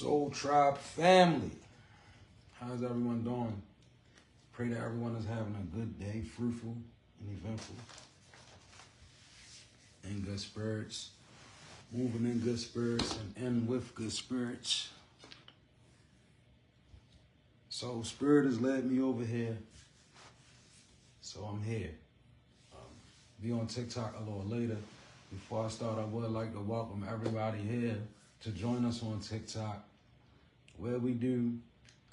Soul Tribe family. How's everyone doing? Pray that everyone is having a good day, fruitful and eventful. In good spirits. Moving in good spirits and end with good spirits. So Spirit has led me over here. So I'm here. Be on TikTok a little later. Before I start, I would like to welcome everybody here to join us on TikTok, where we do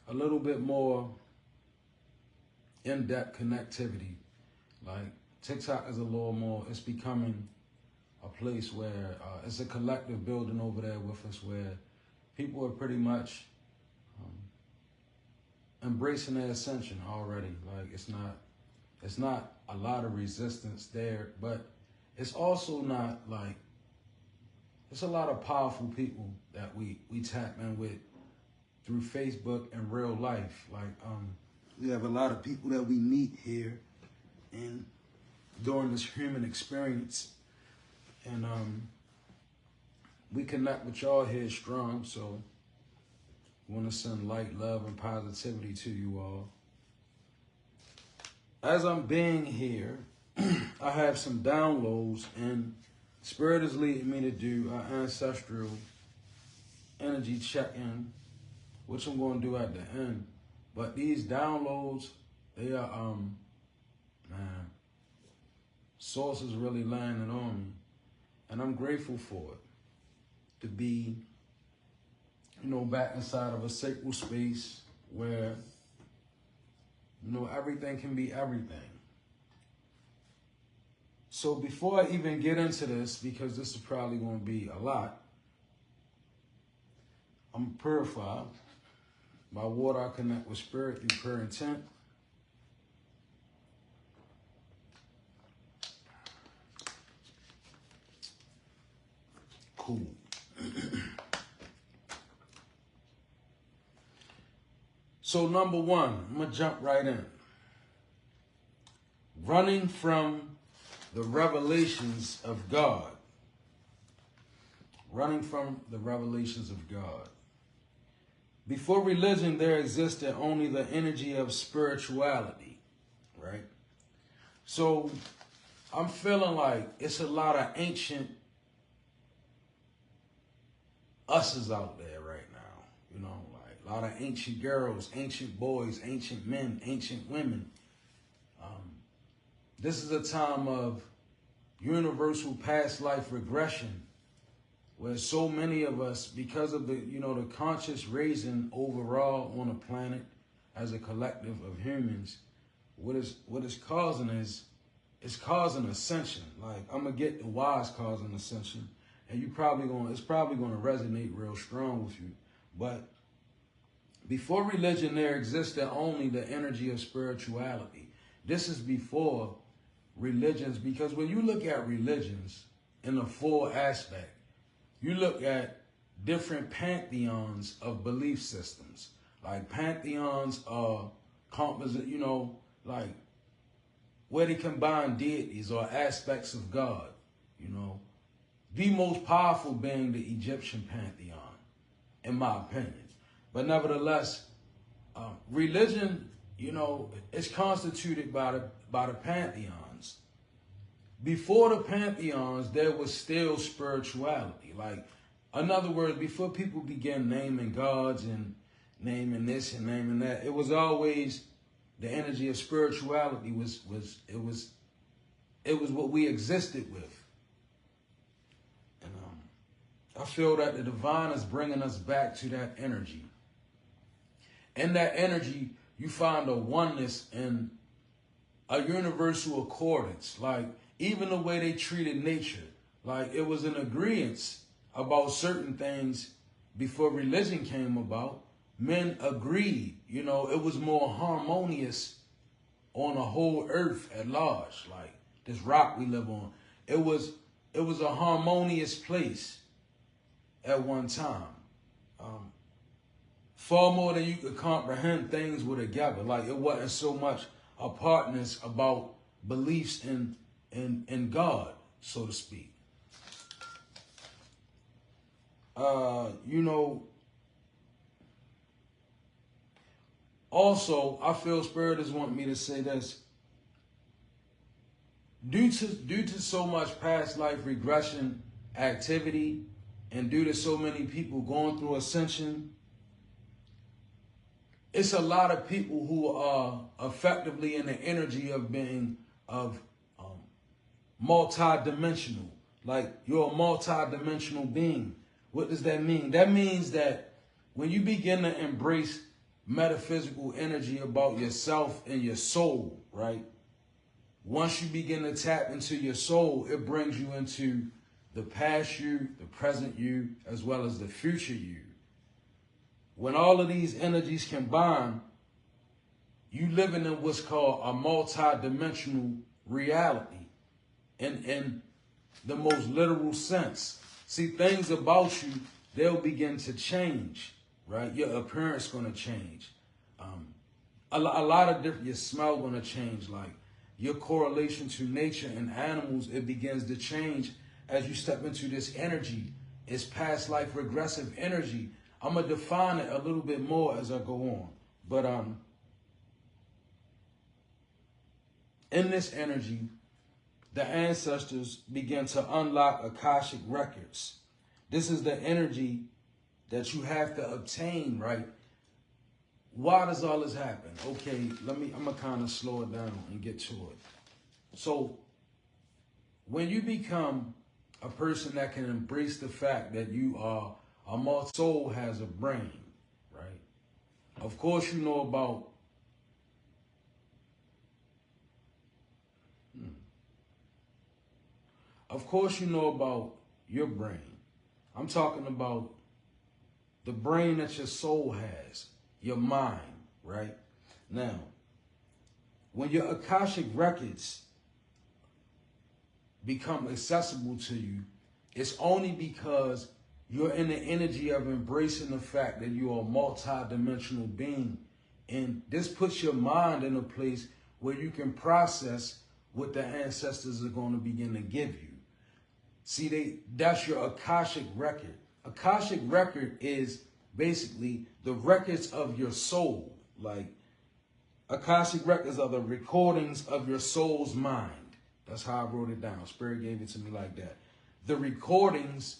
a little bit more in-depth connectivity. Like TikTok is a little more, it's becoming a place where it's a collective building over there with us, where people are pretty much embracing their ascension already. Like it's not a lot of resistance there, but it's also not like, it's a lot of powerful people that we tap in with through Facebook and real life. Like we have a lot of people that we meet here and during this human experience, and we connect with y'all here strong. So I want to send light, love, and positivity to you all. As I'm being here, I have some downloads, and Spirit is leading me to do an ancestral energy check-in, which I'm going to do at the end. But these downloads, they are, man, Source is really landing on me. And I'm grateful for it. To be, you know, back inside of a sacred space where, you know, everything can be everything. So before I even get into this, because this is probably going to be a lot, I'm purified. By water, I connect with Spirit through prayer intent. Cool. So number one, I'm going to jump right in. Running from the revelations of God. Running from the revelations of God. Before religion, there existed only the energy of spirituality, right? So I'm feeling like it's a lot of ancient us's out there right now, you know, like a lot of ancient girls, ancient boys, ancient men, ancient women. This is a time of universal past life regression, where so many of us, because of the, you know, the conscious raising overall on the planet as a collective of humans, what is causing is, it's causing ascension. Like, I'm gonna get the why it's causing ascension, and it's probably gonna resonate real strong with you. But before religion, there existed only the energy of spirituality. This is before religions, because when you look at religions in a full aspect, you look at different pantheons of belief systems. Like pantheons are composite, you know, like where they combine deities or aspects of God, you know. The most powerful being the Egyptian pantheon, in my opinion. But nevertheless, religion, you know, is constituted by the pantheons. Before the pantheons, there was still spirituality. Like, in other words, before people began naming gods and naming this and naming that, it was always the energy of spirituality was what we existed with. And I feel that the divine is bringing us back to that energy. In that energy, you find a oneness and a universal accordance. Like, even the way they treated nature, like it was an agreement about certain things before religion came about. Men agreed, you know, it was more harmonious on the whole earth at large. Like this rock we live on, it was a harmonious place at one time. Far more than you could comprehend, things were together. Like it wasn't so much apartness about beliefs in God, so to speak. You know, Also, I feel Spirit is wanting me to say this. Due to so much past life regression activity, and due to so many people going through ascension, it's a lot of people who are effectively in the energy of being multi-dimensional. Like, you're a multi-dimensional being. What does that mean? That means that when you begin to embrace metaphysical energy about yourself and your soul, right? Once you begin to tap into your soul, it brings you into the past you, the present you, as well as the future you. When all of these energies combine, you living in what's called a multi-dimensional reality in the most literal sense. See, things about you, they'll begin to change, right? Your appearance going to change. A lot of different, your smell going to change, like your correlation to nature and animals, it begins to change as you step into this energy. It's past life regressive energy. I'm going to define it a little bit more as I go on. But in this energy, the ancestors begin to unlock Akashic records. This is the energy that you have to obtain, right? Why does all this happen? Okay, I'm going to kind of slow it down and get to it. So, when you become a person that can embrace the fact that you are a soul has a brain, right? Of course, you know about your brain. I'm talking about the brain that your soul has, your mind, right? Now, when your Akashic records become accessible to you, it's only because you're in the energy of embracing the fact that you are a multi-dimensional being. And this puts your mind in a place where you can process what the ancestors are going to begin to give you. See, that's your Akashic record. Akashic record is basically the records of your soul. Like, Akashic records are the recordings of your soul's mind. That's how I wrote it down. Spirit gave it to me like that. The recordings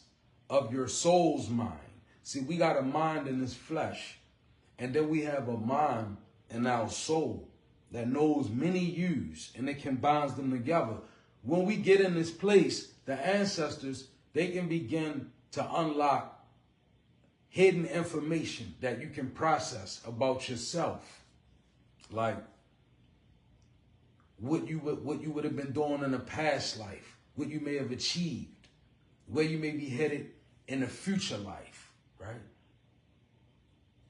of your soul's mind. See, we got a mind in this flesh, and then we have a mind in our soul that knows many yous, and it combines them together. When we get in this place, the ancestors, they can begin to unlock hidden information that you can process about yourself. Like what you would have been doing in a past life, what you may have achieved, where you may be headed in a future life, right?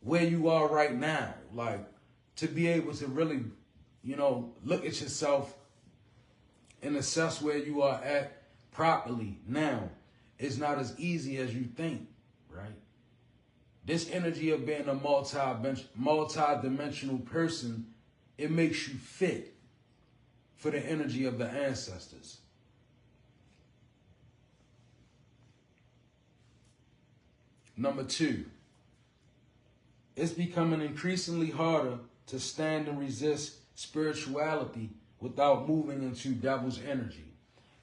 Where you are right now, like to be able to really, look at yourself and assess where you are at properly now. It's not as easy as you think, right? This energy of being a multi-dimensional person, it makes you fit for the energy of the ancestors. Number 2, it's becoming increasingly harder to stand and resist spirituality without moving into devil's energy.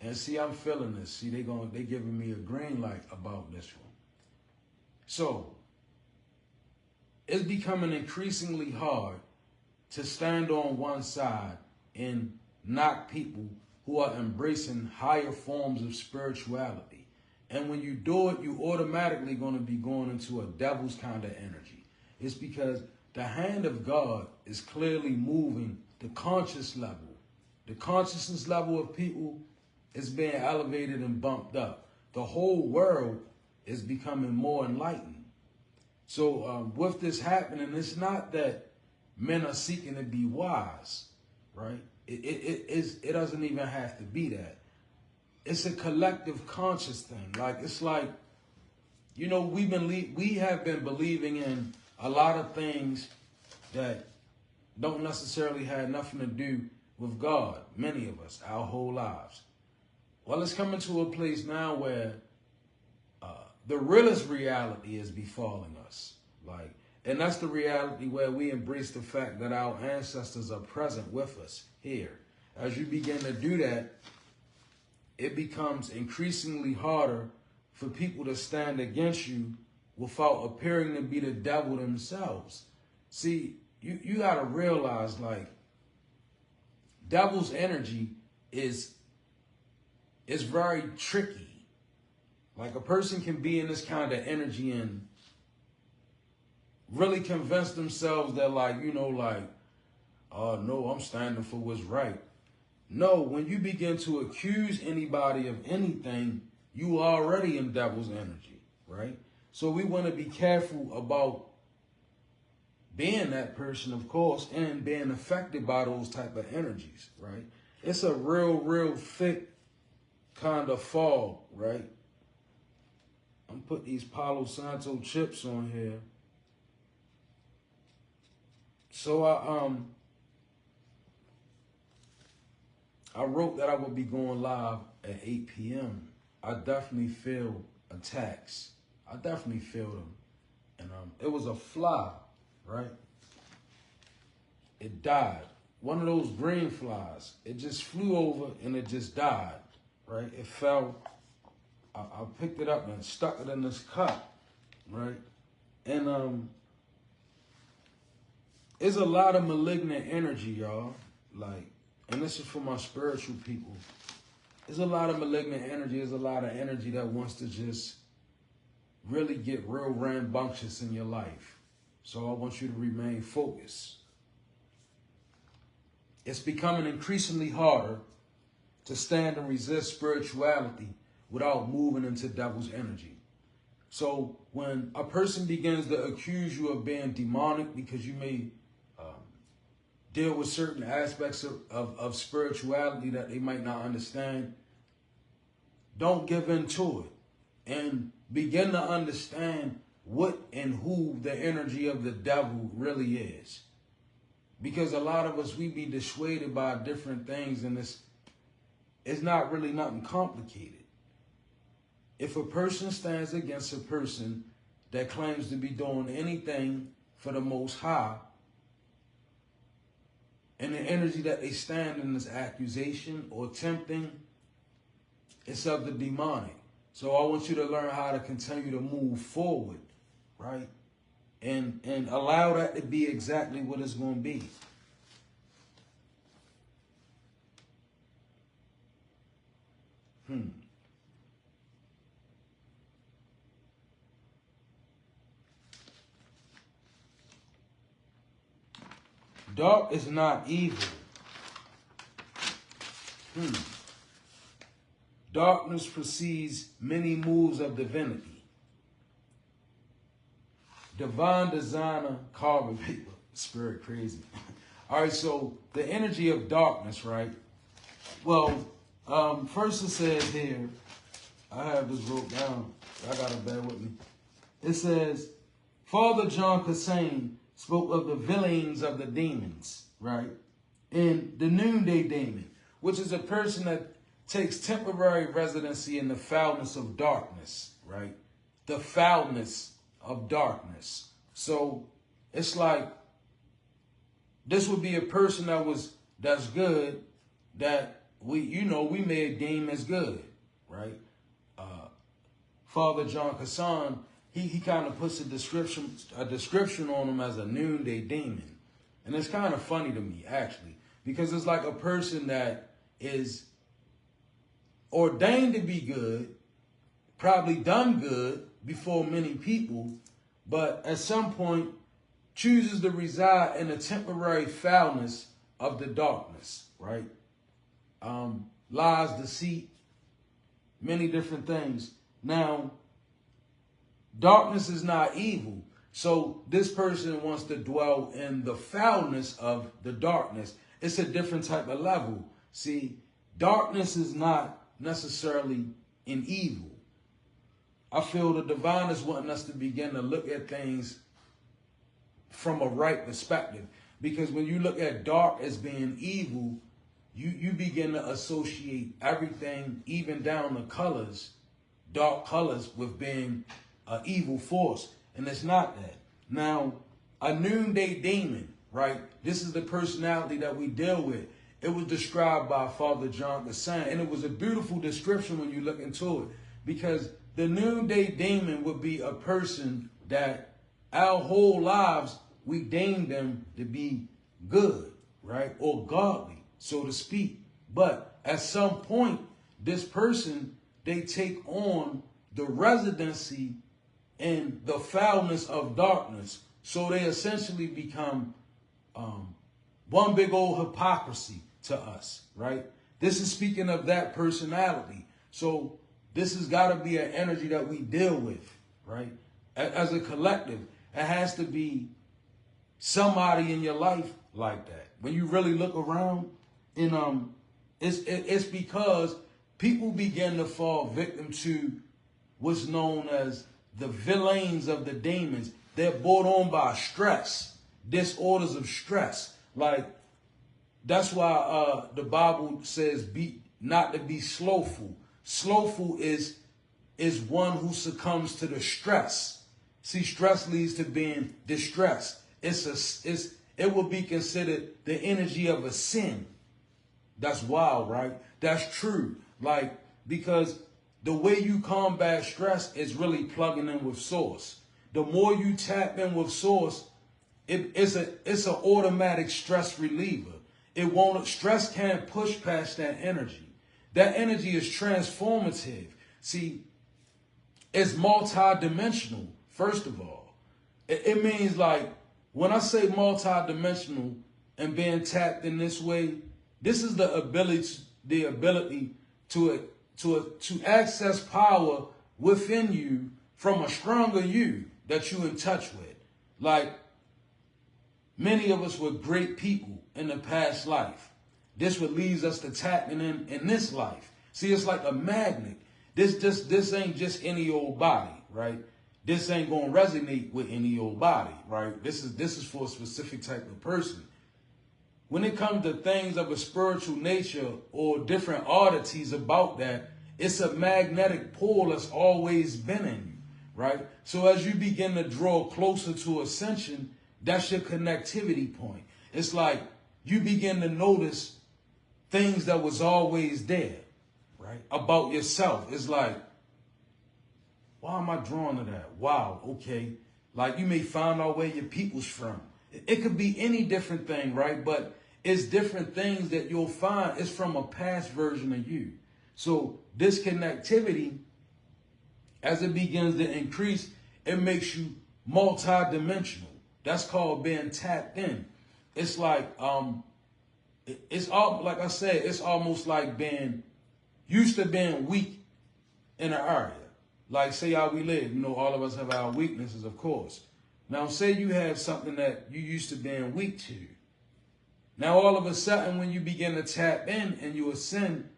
And see, I'm feeling this. See, they giving me a green light about this one. So, it's becoming increasingly hard to stand on one side and knock people who are embracing higher forms of spirituality. And when you do it, you automatically going to be going into a devil's kind of energy. It's because the hand of God is clearly moving the conscious level. The consciousness level of people is being elevated and bumped up. The whole world is becoming more enlightened. So with this happening, it's not that men are seeking to be wise, right? It doesn't even have to be that. It's a collective conscious thing. Like, it's like, we have been believing in a lot of things that don't necessarily have nothing to do with God, many of us, our whole lives. Well, it's coming to a place now where the realest reality is befalling us. Like, And that's the reality where we embrace the fact that our ancestors are present with us here. As you begin to do that, it becomes increasingly harder for people to stand against you without appearing to be the devil themselves. See, you got to realize, like, devil's energy is very tricky. Like, a person can be in this kind of energy and really convince themselves that, like, you know, like, oh, no, I'm standing for what's right. No, when you begin to accuse anybody of anything, you are already in devil's energy, right? So we want to be careful about being that person, of course, and being affected by those type of energies, right? It's a real thick kind of fog, right? I'm put these Palo Santo chips on here. So I wrote that I would be going live at 8 p.m. I definitely feel attacks. I definitely feel them. And it was a fly, right? It died. One of those green flies. It just flew over and it just died, right? It fell. I picked it up and stuck it in this cup, right? And there's a lot of malignant energy, y'all. Like, and this is for my spiritual people. There's a lot of malignant energy. There's a lot of energy that wants to just really get real rambunctious in your life. So I want you to remain focused. It's becoming increasingly harder to stand and resist spirituality without moving into devil's energy. So when a person begins to accuse you of being demonic because you may deal with certain aspects of spirituality that they might not understand, don't give in to it. And begin to understand what and who the energy of the devil really is. Because a lot of us, we be dissuaded by different things, and it's not really nothing complicated. If a person stands against a person that claims to be doing anything for the Most High, and the energy that they stand in is accusation or tempting, it's of the demonic. So I want you to learn how to continue to move forward, right? And allow that to be exactly what it's going to be. Dark is not evil. Darkness precedes many moves of divinity. Divine designer, carbon paper, spirit crazy. All right, so the energy of darkness, right? Well, first it says here, I have this wrote down. I gotta bear with me. It says, Father John Cassain spoke of the villains of the demons, right? And the noonday demon, which is a person that takes temporary residency in the foulness of darkness, right? The foulness of darkness. So it's like, this would be a person that's good, that we may deem as good, right? Father John Cassain, he kind of puts a description on him as a noonday demon. And it's kind of funny to me, actually, because it's like a person that is ordained to be good, probably done good before many people, but at some point chooses to reside in the temporary foulness of the darkness, right? Lies, deceit, many different things. Now, darkness is not evil. So this person wants to dwell in the foulness of the darkness. It's a different type of level. See, darkness is not necessarily an evil. I feel the divine is wanting us to begin to look at things from a right perspective. Because when you look at dark as being evil, you begin to associate everything, even down to colors, dark colors, with being an evil force. And it's not that. Now, a noonday demon, right? This is the personality that we deal with. It was described by Father John Gassan, and it was a beautiful description when you look into it, because the noonday demon would be a person that our whole lives we deem them to be good, right? Or godly, so to speak. But at some point, this person, they take on the residency in the foulness of darkness. So they essentially become one big old hypocrisy to us, right? This is speaking of that personality. So this has got to be an energy that we deal with, right? As a collective, it has to be somebody in your life like that. When you really look around, and it's because people begin to fall victim to what's known as the villains of the demons. They're brought on by stress, disorders of stress. Like, that's why the Bible says not to be slowful. Slowful is one who succumbs to the stress. See, stress leads to being distressed. It will be considered the energy of a sin. That's wild, right? That's true. Like, because the way you combat stress is really plugging in with source. The more you tap in with source, it's an automatic stress reliever. Stress can't push past that energy. That energy is transformative. See, it's multidimensional, first of all. It means, like, when I say multidimensional and being tapped in this way, this is the ability to access power within you from a stronger you that you're in touch with. Like, many of us were great people in the past life. This what leads us to tapping in this life. See, it's like a magnet. This ain't just any old body, right? This ain't gonna resonate with any old body, right? This is for a specific type of person. When it comes to things of a spiritual nature or different oddities about that, it's a magnetic pull that's always been in you, right? So as you begin to draw closer to ascension, that's your connectivity point. It's like you begin to notice things that was always there, right? About yourself. It's like, why am I drawn to that? Wow, okay. Like, you may find out where your people's from. It could be any different thing, right? But it's different things that you'll find. It's from a past version of you. So this connectivity, as it begins to increase, it makes you multidimensional. That's called being tapped in. It's like, it's all, like I said, it's almost like used to being weak in an area. Like, say how we live, all of us have our weaknesses, of course. Now, say you have something that you used to being weak to. Now, all of a sudden, when you begin to tap in and you ascend,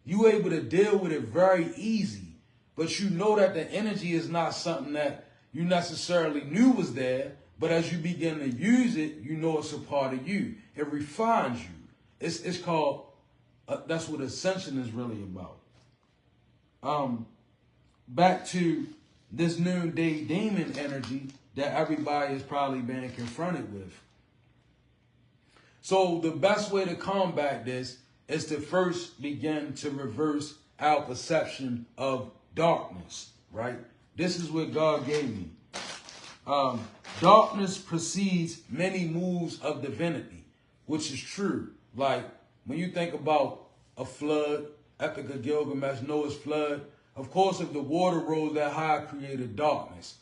you're able to deal with it very easy. But you know that the energy is not something that you necessarily knew was there. But as you begin to use it, you know it's a part of you. It refines you. It's called, that's what ascension is really about. Back to this noonday demon energy that everybody is probably being confronted with. So the best way to combat this is to first begin to reverse our perception of darkness, right? This is what God gave me. Darkness precedes many moves of divinity, which is true. Like, when you think about a flood, Epic of Gilgamesh, Noah's flood, of course, if the water rose that high, it created darkness.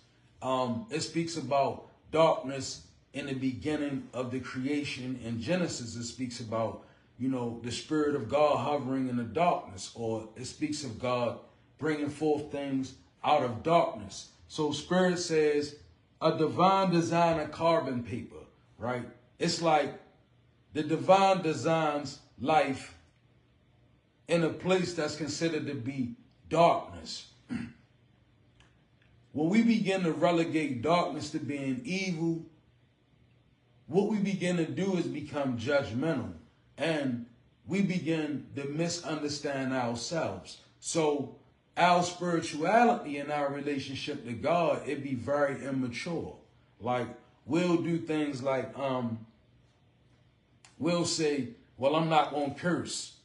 It speaks about darkness in the beginning of the creation. In Genesis, it speaks about, the Spirit of God hovering in the darkness, or it speaks of God bringing forth things out of darkness. So Spirit says, a divine design of carbon paper, right? It's like the divine designs life in a place that's considered to be darkness. When we begin to relegate darkness to being evil, what we begin to do is become judgmental, and we begin to misunderstand ourselves. So our spirituality and our relationship to God, it be very immature. Like, we'll do things like, we'll say, well, I'm not going to curse.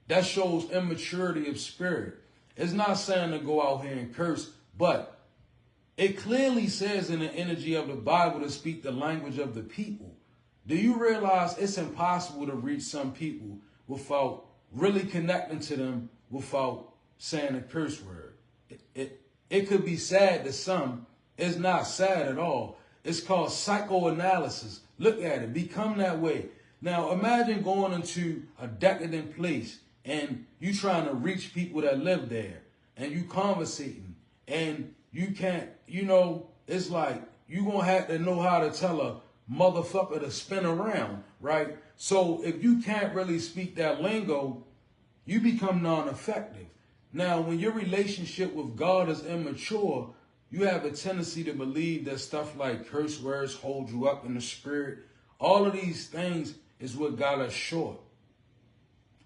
That shows immaturity of spirit. It's not saying to go out here and curse, but it clearly says in the energy of the Bible to speak the language of the people. Do you realize it's impossible to reach some people without really connecting to them without saying a curse word? It could be sad to some. It's not sad at all. It's called psychoanalysis. Look at it. Become that way. Now, imagine going into a decadent place and you trying to reach people that live there and you conversating and you can't, it's like you going to have to know how to tell a motherfucker to spin around, right? So if you can't really speak that lingo, you become non-effective. Now, when your relationship with God is immature, you have a tendency to believe that stuff like curse words hold you up in the spirit. All of these things is what got us short.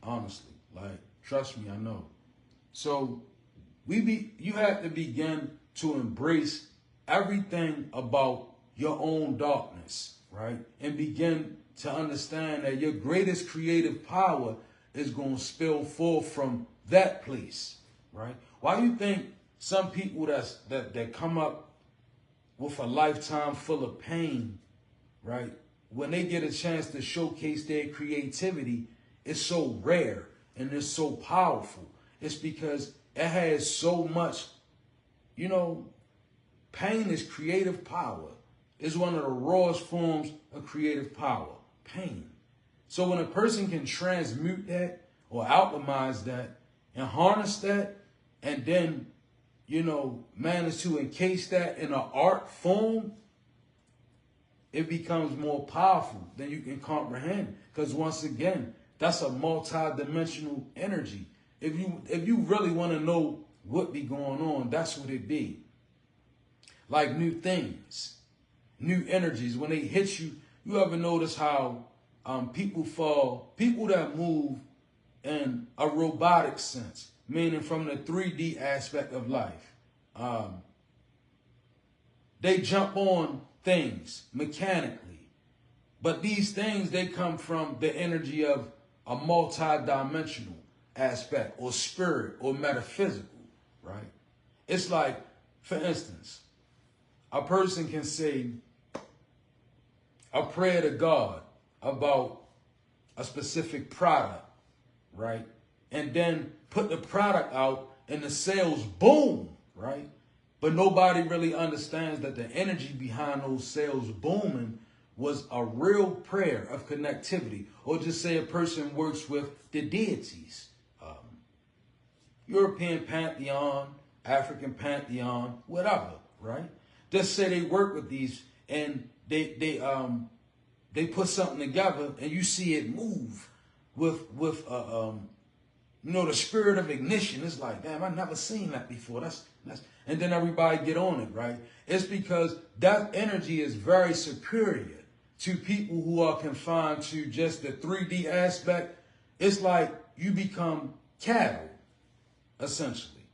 Honestly, like, trust me, I know. So you have to begin to embrace everything about your own darkness, right? And begin to understand that your greatest creative power is going to spill forth from that place, right? Why do you think some people that come up with a lifetime full of pain, right, when they get a chance to showcase their creativity, it's so rare and it's so powerful? It's because it has so much, pain is creative power. It's one of the rawest forms of creative power, pain. So when a person can transmute that or alchemize that and harness that and then, manage to encase that in an art form, it becomes more powerful than you can comprehend. Because once again, that's a multi-dimensional energy. If you really want to know what be going on, that's what it be. Like new things, new energies. When they hit you, you ever notice how people that move in a robotic sense, meaning from the 3D aspect of life, they jump on things mechanically. But these things, they come from the energy of a multi-dimensional aspect or spirit or metaphysical, right? It's like, for instance, a person can say a prayer to God about a specific product, right? And then put the product out and the sales boom, right? But nobody really understands that the energy behind those sales booming was a real prayer of connectivity. Or just say a person works with the deities, European pantheon, African pantheon, whatever, right? Just say they work with these and they put something together and you see it move with the spirit of ignition. It's like, damn, I've never seen that before. That's and then everybody get on it, right? It's because that energy is very superior to people who are confined to just the 3D aspect. It's like you become cattle, essentially.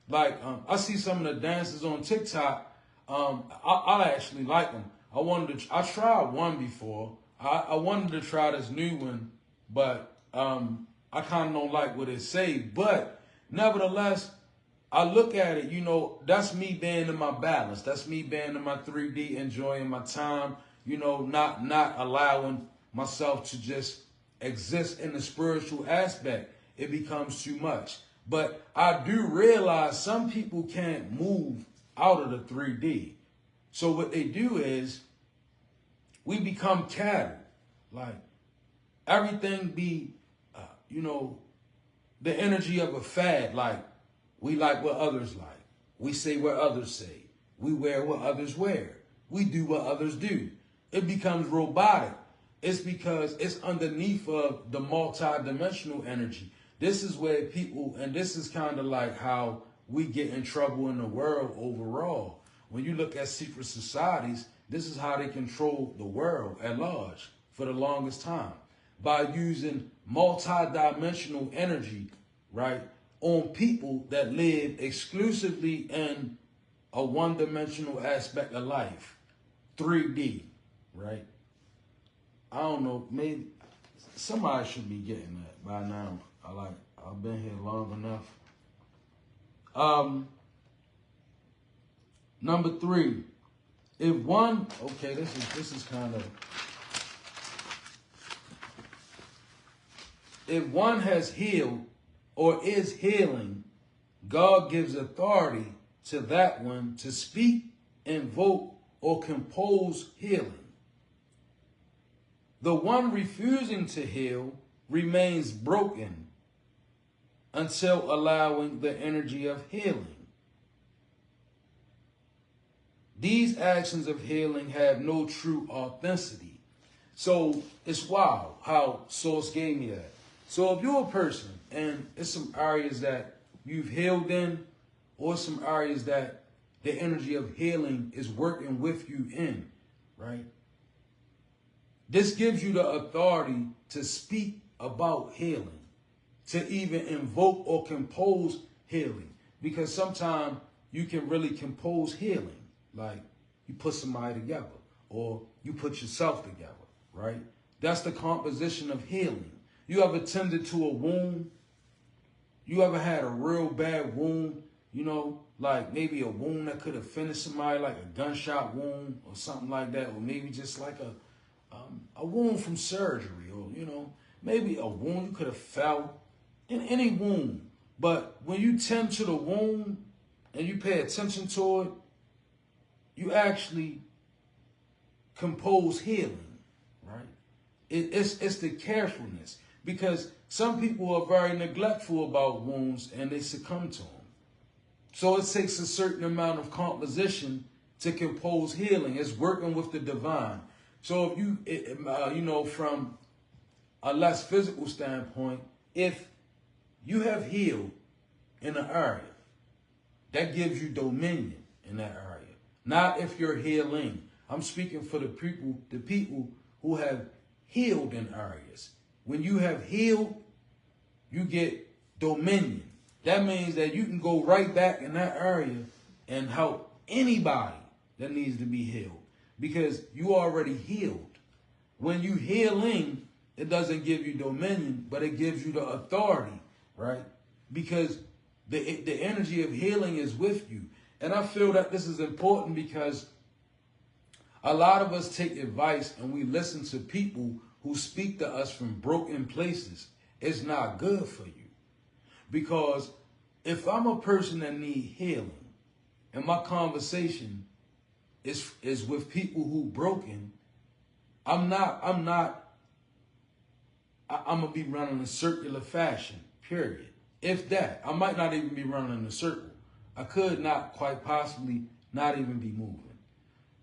Like, I see some of the dances on TikTok. I actually like them. I tried one before. I wanted to try this new one, but I kind of don't like what it say. But nevertheless, I look at it, that's me being in my balance. That's me being in my 3D, enjoying my time, not allowing myself to just exist in the spiritual aspect. It becomes too much. But I do realize some people can't move out of the 3D. So what they do is we become cattle. Like everything be, the energy of a fad. Like we like what others like. We say what others say. We wear what others wear. We do what others do. It becomes robotic. It's because it's underneath of the multi-dimensional energy. This is where people, and this is kind of like how we get in trouble in the world overall. When you look at secret societies, this is how they control the world at large for the longest time. By using multi-dimensional energy, right, on people that live exclusively in a one-dimensional aspect of life. 3D, right? I don't know, maybe somebody should be getting that by now. I've been here long enough. Number 3, if one, okay, this is kind of, if one has healed or is healing, God gives authority to that one to speak, invoke, or compose healing. The one refusing to heal remains broken until allowing the energy of healing. These actions of healing have no true authenticity. So it's wild how Source gave me that. So if you're a person and it's some areas that you've healed in, or some areas that the energy of healing is working with you in, right? This gives you the authority to speak about healing, to even invoke or compose healing. Because sometimes you can really compose healing. Like you put somebody together or you put yourself together, right? That's the composition of healing. You ever tended to a wound? You ever had a real bad wound? You know, like maybe a wound that could have finished somebody, like a gunshot wound or something like that, or maybe just like a wound from surgery, or, you know, maybe a wound you could have felt in any wound. But when you tend to the wound and you pay attention to it, you actually compose healing, right? It's the carefulness, because some people are very neglectful about wounds and they succumb to them. So it takes a certain amount of composition to compose healing. It's working with the divine. So if you, you know, from a less physical standpoint, if you have healed in an area, that gives you dominion in that area. Not if you're healing. I'm speaking for the people who have healed in areas. When you have healed, you get dominion. That means that you can go right back in that area and help anybody that needs to be healed, because you already healed. When you healing, it doesn't give you dominion, but it gives you the authority, right? Because the energy of healing is with you. And I feel that this is important because a lot of us take advice and we listen to people who speak to us from broken places. It's not good for you. Because if I'm a person that need healing and my conversation is with people who broken, I'm gonna be running in circular fashion, period. If that, I might not even be running in a circle. I could not quite possibly not even be moving.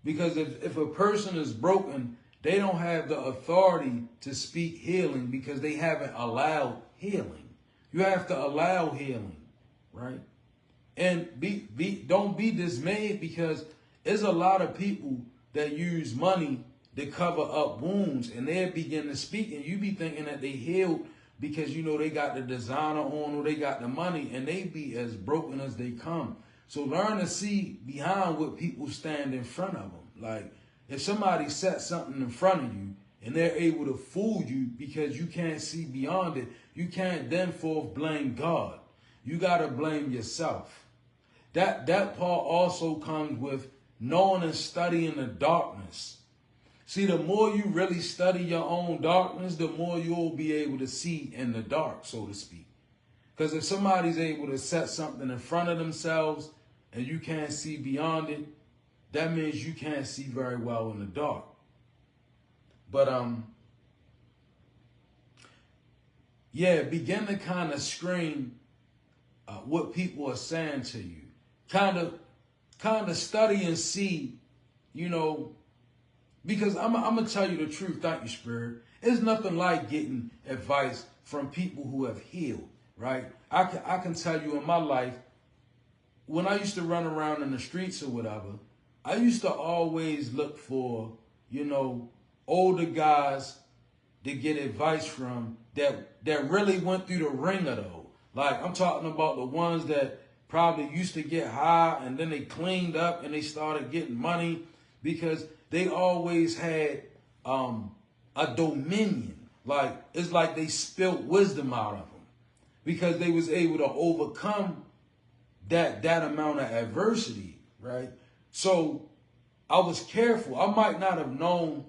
Because if a person is broken, they don't have the authority to speak healing because they haven't allowed healing. You have to allow healing, right? And don't be dismayed, because there's a lot of people that use money to cover up wounds, and they begin to speak, and you be thinking that they healed because, you know, they got the designer on or they got the money, and they be as broken as they come. So learn to see behind what people stand in front of them. Like if somebody sets something in front of you and they're able to fool you because you can't see beyond it, you can't then forth blame God. You got to blame yourself. That part also comes with knowing and studying the darkness. See, the more you really study your own darkness, the more you'll be able to see in the dark, so to speak. Because if somebody's able to set something in front of themselves and you can't see beyond it, that means you can't see very well in the dark. But, yeah, begin to kind of screen what people are saying to you. Kind of study and see, you know, because I'm going to tell you the truth. Thank you, Spirit. It's nothing like getting advice from people who have healed, right? I can tell you in my life, when I used to run around in the streets or whatever, I used to always look for, you know, older guys to get advice from that really went through the ringer, though. Like, I'm talking about the ones that probably used to get high and then they cleaned up and they started getting money. because they always had a dominion. Like, it's like they spilt wisdom out of them because they was able to overcome that amount of adversity, right? So I was careful. I might not have known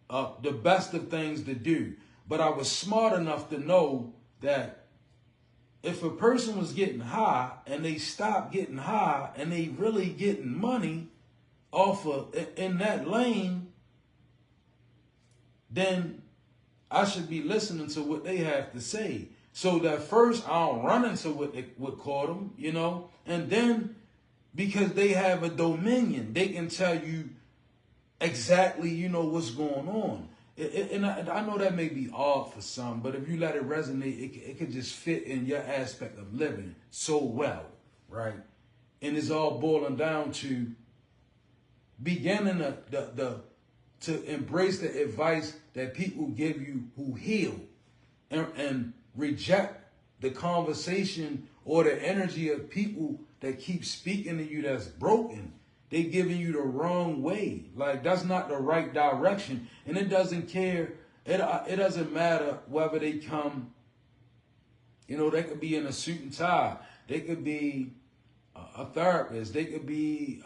the best of things to do, but I was smart enough to know that if a person was getting high and they stopped getting high and they really getting money off of in that lane, then I should be listening to what they have to say. So that first I don't run into what caught them, you know, and then because they have a dominion, they can tell you exactly, you know, what's going on. And I know that may be odd for some, but if you let it resonate, it could just fit in your aspect of living so well, right? And it's all boiling down to beginning to embrace the advice that people give you who heal and reject the conversation or the energy of people that keep speaking to you that's broken. They giving you the wrong way. Like, that's not the right direction. And it doesn't care. It doesn't matter whether they come, you know, they could be in a suit and tie. They could be a therapist. They could be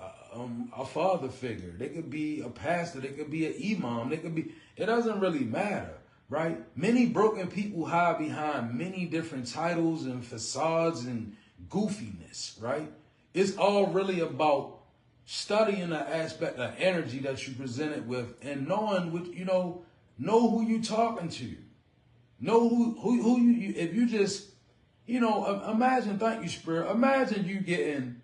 a father figure. They could be a pastor. They could be an imam. They could be, it doesn't really matter, right? Many broken people hide behind many different titles and facades and goofiness, right? It's all really about studying the aspect of energy that you presented with and knowing what, you know who you talking to. Know who you, if you just, you know, imagine, thank you, Spirit. Imagine you getting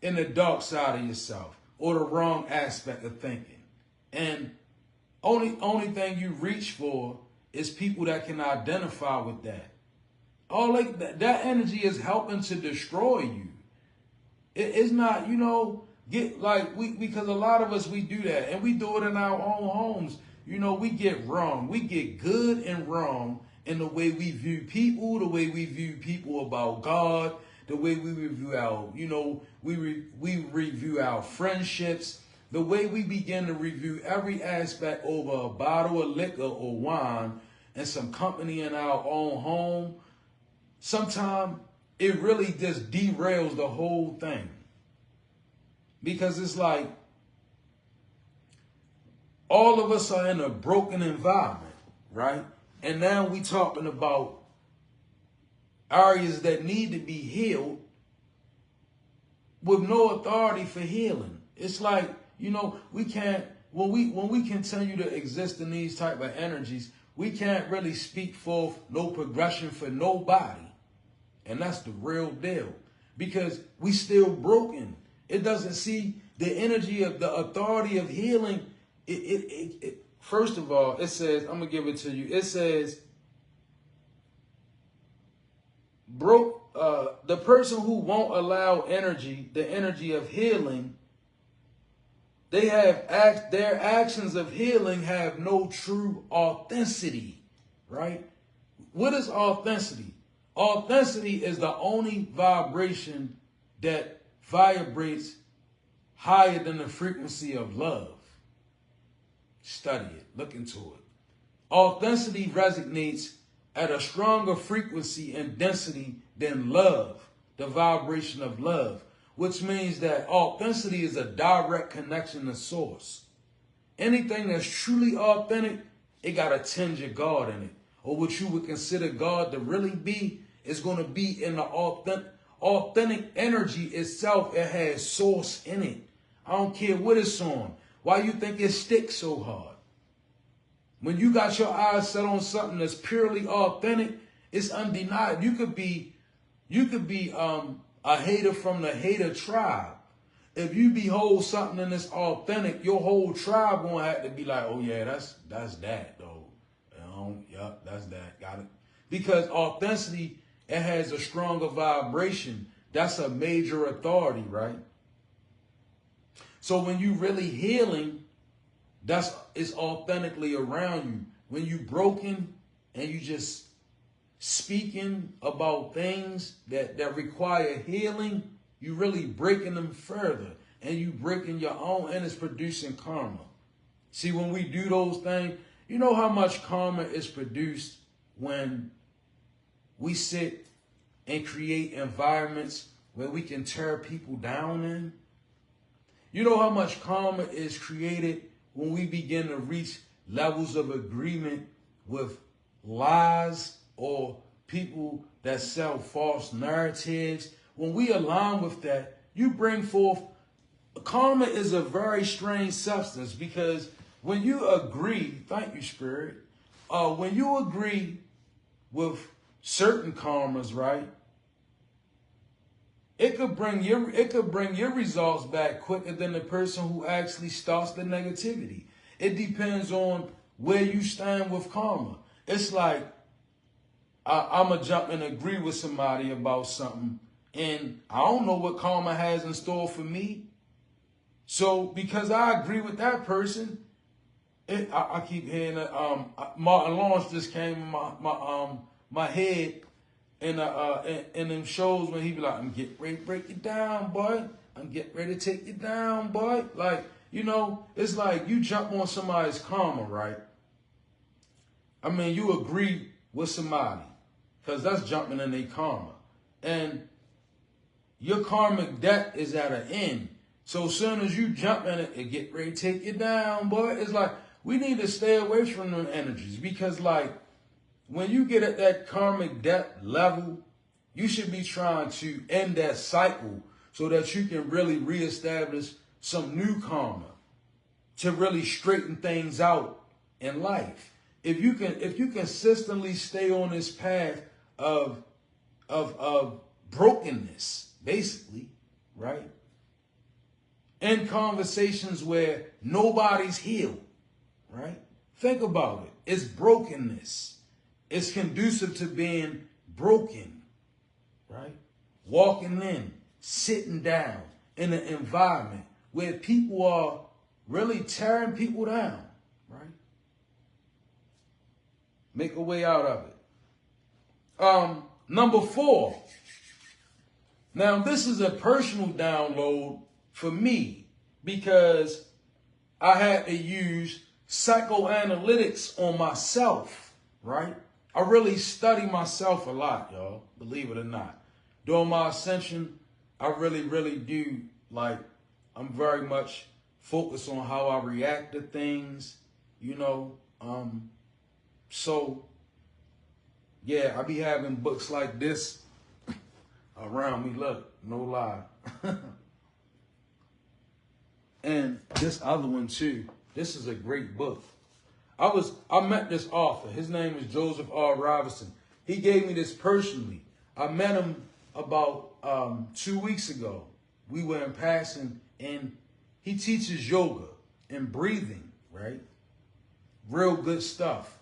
in the dark side of yourself or the wrong aspect of thinking. And only thing you reach for is people that can identify with that. That energy is helping to destroy you. It's not, you know, because a lot of us, we do that and we do it in our own homes. You know, we get wrong. We get good and wrong in the way we view people, the way we view people about God, the way we review our, you know, we review our friendships, the way we begin to review every aspect over a bottle of liquor or wine and some company in our own home. Sometimes it really just derails the whole thing. Because it's like all of us are in a broken environment, right? And now we talking about areas that need to be healed with no authority for healing. It's like, you know, we can't, when we continue to exist in these type of energies, we can't really speak forth no progression for nobody. And that's the real deal. Because we still broken. It doesn't see the energy of the authority of healing. First of all, it says, I'm going to give it to you. It says, the person who won't allow the energy of healing, their actions of healing have no true authenticity, right? What is authenticity? Authenticity is the only vibration that vibrates higher than the frequency of love. Study it. Look into it. Authenticity resonates at a stronger frequency and density than love, the vibration of love, which means that authenticity is a direct connection to source. Anything that's truly authentic, it got a tinge of God in it, or what you would consider God to really be, is going to be in the authentic energy itself. It has source in it. I don't care what it's on. Why you think it sticks so hard? When you got your eyes set on something that's purely authentic, it's undeniable. You could be a hater from the hater tribe. If you behold something that's authentic, your whole tribe gonna have to be like, oh yeah, that's that though. Yep, that's that. Got it. Because authenticity, it has a stronger vibration. That's a major authority, right? So when you really healing, it's authentically around you. When you broken and you just speaking about things that require healing, you really breaking them further. and you breaking your own, and it's producing karma. See, when we do those things, you know how much karma is produced when we sit and create environments where we can tear people down in? You know how much karma is created when we begin to reach levels of agreement with lies or people that sell false narratives? When we align with that, you bring forth, karma is a very strange substance, because when you agree, thank you, Spirit, when you agree with certain karmas, right, it could bring your results back quicker than the person who actually starts the negativity. It depends on where you stand with karma. It's like I'm going to jump and agree with somebody about something, and I don't know what karma has in store for me. So because I agree with that person, I keep hearing Martin Lawrence just came in my head in them shows when he be like, I'm getting ready to break you down, boy. I'm getting ready to take you down, boy. Like, you know, it's like you jump on somebody's karma, right? I mean, you agree with somebody, because that's jumping in their karma. And your karmic debt is at an end. So as soon as you jump in it get ready to take you down, boy, it's like we need to stay away from them energies, because like when you get at that karmic debt level, you should be trying to end that cycle so that you can really reestablish some new karma to really straighten things out in life. If you consistently stay on this path of brokenness, basically, right? In conversations where nobody's healed, right? Think about it. It's brokenness. It's conducive to being broken, right? Walking in, sitting down in an environment where people are really tearing people down, right? Make a way out of it. Number 4. Now, this is a personal download for me, because I had to use psychoanalytics on myself, right? I really study myself a lot, y'all, believe it or not. During my ascension, I really do, like, I'm very much focused on how I react to things, you know. So, yeah, I be having books like this around me, look, no lie. And this other one too. This is a great book. I met this author. His name is Joseph R. Robinson. He gave me this personally. I met him about 2 weeks ago. We were in passing, and he teaches yoga and breathing, right? Real good stuff.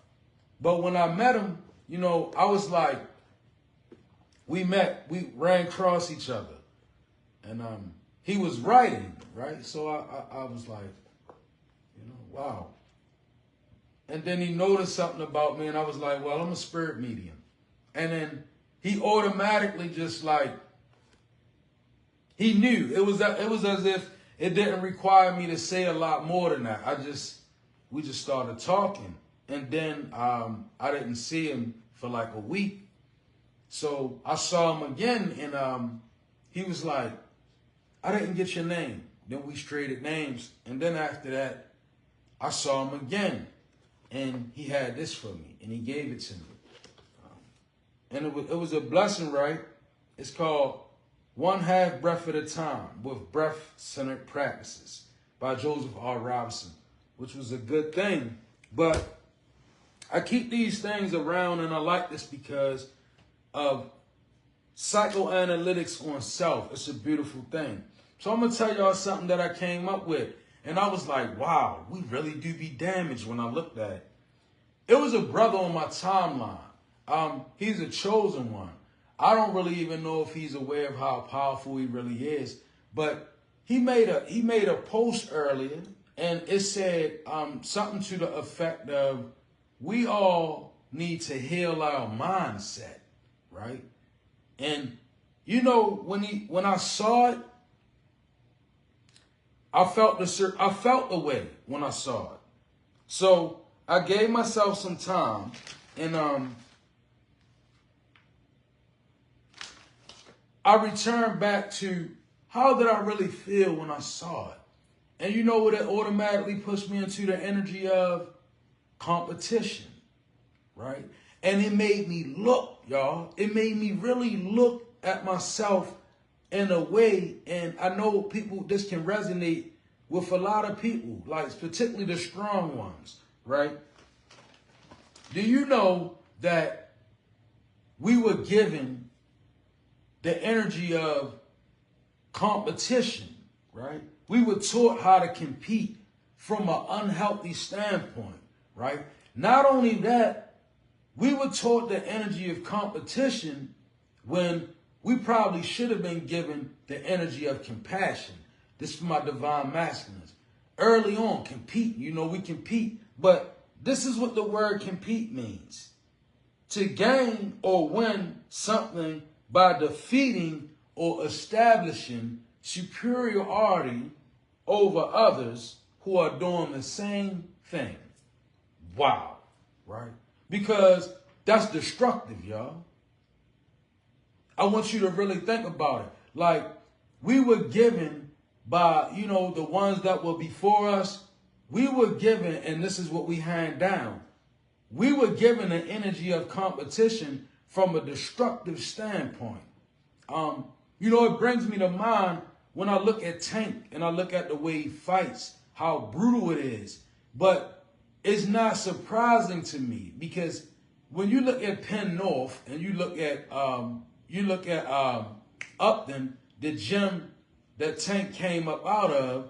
But when I met him, you know, I was like, we ran across each other, and he was writing, right? So I was like, you know, wow. And then he noticed something about me, and I was like, well, I'm a spirit medium. And then he automatically just like, he knew. It was as if it didn't require me to say a lot more than that. We just started talking. And then I didn't see him for like a week. So I saw him again, and he was like, I didn't get your name. Then we traded names. And then after that, I saw him again. And he had this for me, and he gave it to me. And it was a blessing, right? It's called One Half Breath at a Time with Breath-Centered Practices by Joseph R. Robinson, which was a good thing. But I keep these things around, and I like this because of psychoanalytics on self. It's a beautiful thing. So I'm going to tell y'all something that I came up with. And I was like, wow, we really do be damaged when I looked at it. It was a brother on my timeline. He's a chosen one. I don't really even know if he's aware of how powerful he really is. But he made a post earlier, and it said something to the effect of, we all need to heal our mindset, right? And you know, when I saw it, I felt the way when I saw it. So I gave myself some time, and I returned back to how did I really feel when I saw it. And you know what, it automatically pushed me into the energy of competition, right? And it made me look, y'all. It made me really look at myself in a way, and I know people, this can resonate with a lot of people, like particularly the strong ones, right? Do you know that we were given the energy of competition, right? We were taught how to compete from an unhealthy standpoint, right? Not only that, we were taught the energy of competition when we probably should have been given the energy of compassion. This is my divine masculines. Early on, compete. You know, we compete. But this is what the word compete means. To gain or win something by defeating or establishing superiority over others who are doing the same thing. Wow, right? Because that's destructive, y'all. I want you to really think about it. Like, we were given by, you know, the ones that were before us, we were given, and this is what we hand down, we were given an energy of competition from a destructive standpoint. You know, it brings me to mind when I look at Tank and I look at the way he fights, how brutal it is. But it's not surprising to me, because when you look at Penn North and you look at Upton, the gym that Tank came up out of,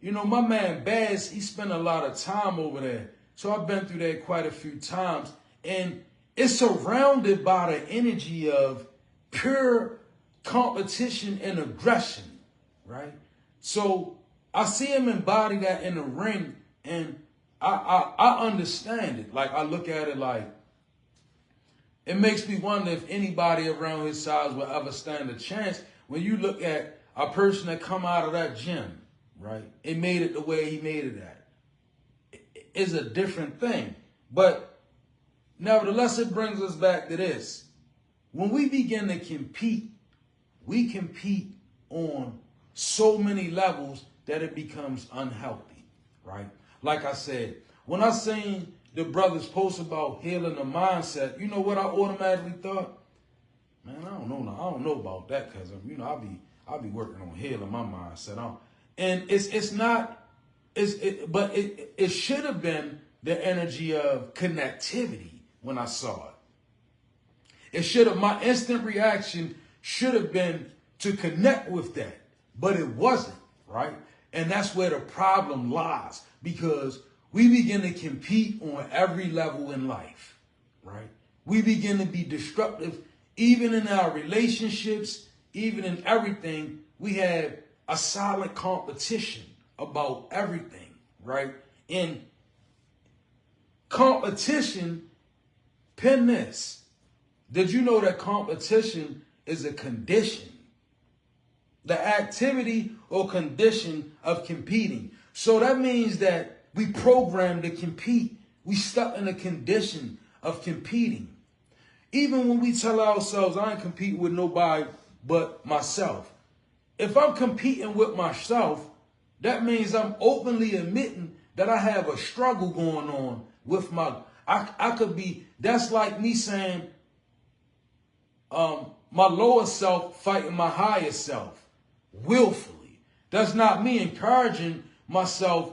you know, my man Baz, he spent a lot of time over there. So I've been through there quite a few times, and it's surrounded by the energy of pure competition and aggression, right? So I see him embody that in the ring, and I understand it. Like, I look at it like, it makes me wonder if anybody around his size will ever stand a chance. When you look at a person that come out of that gym, right, and made it the way he made it at, is a different thing. But nevertheless, it brings us back to this. When we begin to compete, we compete on so many levels that it becomes unhealthy, right? Like I said, when I seen the brothers post about healing the mindset, you know what I automatically thought? Man, I don't know about that, because you know I'll be working on healing my mindset. And it should have been the energy of connectivity when I saw it. It should have, my instant reaction should have been to connect with that, but it wasn't, right? And that's where the problem lies, because we begin to compete on every level in life, right? We begin to be destructive, even in our relationships, even in everything. We have a silent competition about everything, right? And competition, pin this. Did you know that competition is a condition? The activity or condition of competing. So that means that we programmed to compete. We stuck in a condition of competing. Even when we tell ourselves, I ain't competing with nobody but myself. If I'm competing with myself, that means I'm openly admitting that I have a struggle going on with I could be, that's like me saying, my lower self fighting my higher self willfully. That's not me encouraging myself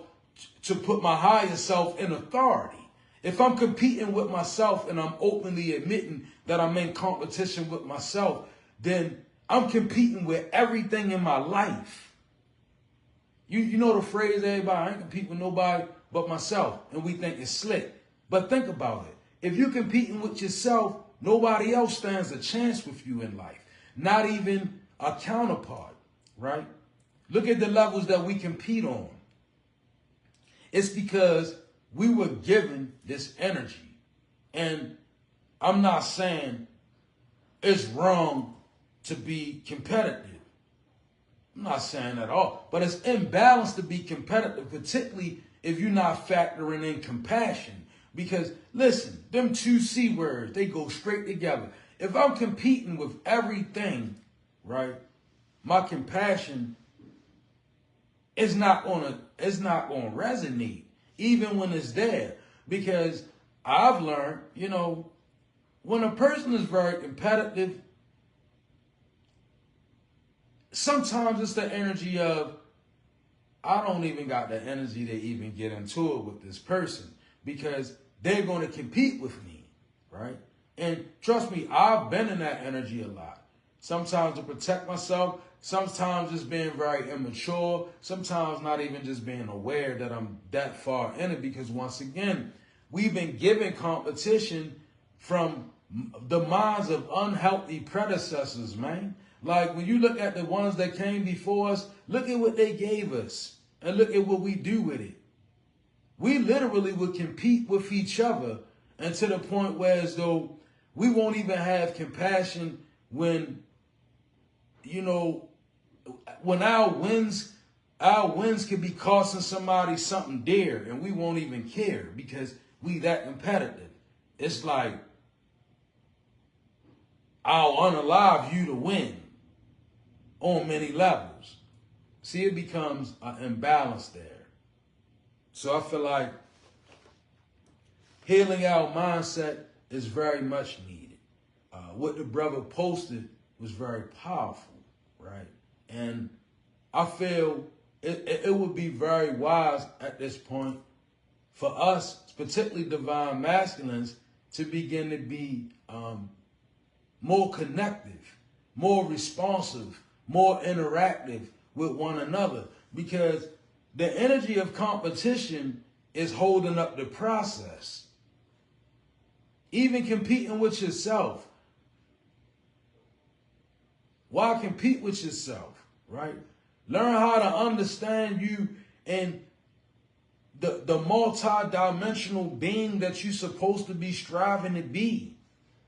to put my higher self in authority. If I'm competing with myself and I'm openly admitting that I'm in competition with myself, then I'm competing with everything in my life. You know the phrase, everybody, I ain't competing with nobody but myself, and we think it's slick. But think about it. If you're competing with yourself, nobody else stands a chance with you in life. Not even a counterpart, right? Look at the levels that we compete on. It's because we were given this energy. And I'm not saying it's wrong to be competitive. I'm not saying at all, but it's imbalanced to be competitive, particularly if you're not factoring in compassion. Because listen, them two C words, they go straight together. If I'm competing with everything, right, my compassion is not gonna resonate, even when it's there. Because I've learned, when a person is very competitive, sometimes it's the energy of, I don't even got the energy to even get into it with this person because they're going to compete with me, right? And trust me, I've been in that energy a lot. Sometimes to protect myself, sometimes just being very immature, sometimes not even just being aware that I'm that far in it, because once again, we've been given competition from the minds of unhealthy predecessors, man. Like when you look at the ones that came before us, look at what they gave us and look at what we do with it. We literally would compete with each other, and to the point where as though we won't even have compassion when, when our wins could be costing somebody something dear, and we won't even care because we that competitive. It's like, I'll unalive you to win on many levels. See, it becomes an imbalance there. So I feel like healing our mindset is very much needed. What the brother posted was very powerful, right? And I feel it would be very wise at this point for us, particularly divine masculines, to begin to be more connective, more responsive, more interactive with one another, because the energy of competition is holding up the process. Even competing with yourself. Why compete with yourself, right? Learn how to understand you and the multi-dimensional being that you're supposed to be striving to be.